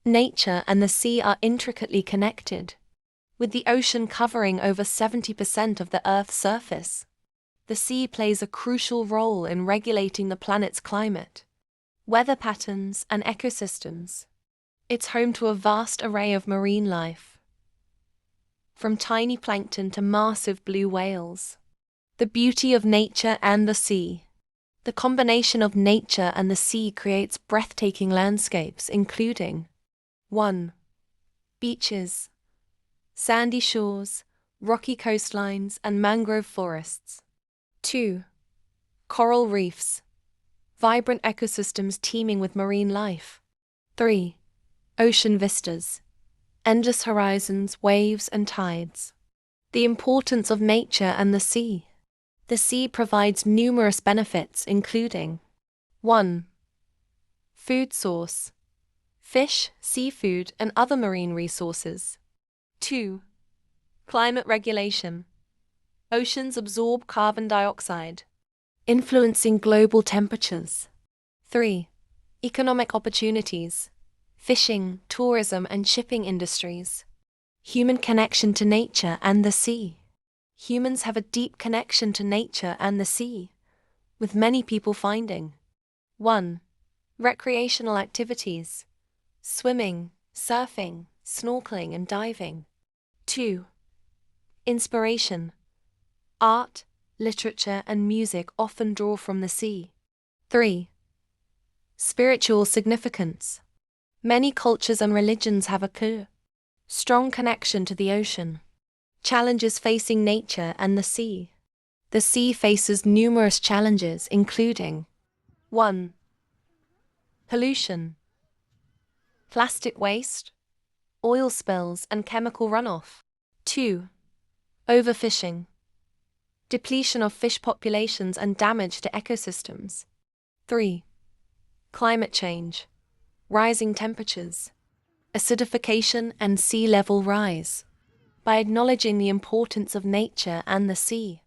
Nature and the sea are intricately connected, with the ocean covering over 70% of the Earth's surface. The sea plays a crucial role in regulating the planet's climate, weather patterns, and ecosystems. It's home to a vast array of marine life, from tiny plankton to massive blue whales. The beauty of nature and the sea. The combination of nature and the sea creates breathtaking landscapes, including 1. Beaches, sandy shores, rocky coastlines, and mangrove forests. 2. Coral reefs, vibrant ecosystems teeming with marine life. 3. Ocean vistas, endless horizons, waves, and tides. The importance of nature and the sea. The sea provides numerous benefits, including 1. Food source, fish, seafood, and other marine resources. 2. Climate regulation. Oceans absorb carbon dioxide, influencing global temperatures. 3. Economic opportunities. Fishing, tourism, and shipping industries. Human connection to nature and the sea. Humans have a deep connection to nature and the sea, with many people finding 1. Recreational activities. Swimming, surfing, snorkeling, and diving. 2. Inspiration. Art, literature, and music often draw from the sea. 3. Spiritual significance. Many cultures and religions have a strong connection to the ocean. Challenges facing nature and the sea. The sea faces numerous challenges, including 1. Pollution. Plastic waste, oil spills, and chemical runoff. 2. Overfishing. Depletion of fish populations and damage to ecosystems. 3. Climate change. Rising temperatures, acidification, and sea level rise. By acknowledging the importance of nature and the sea,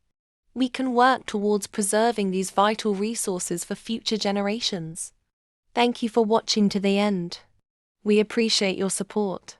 we can work towards preserving these vital resources for future generations. Thank you for watching to the end. We appreciate your support.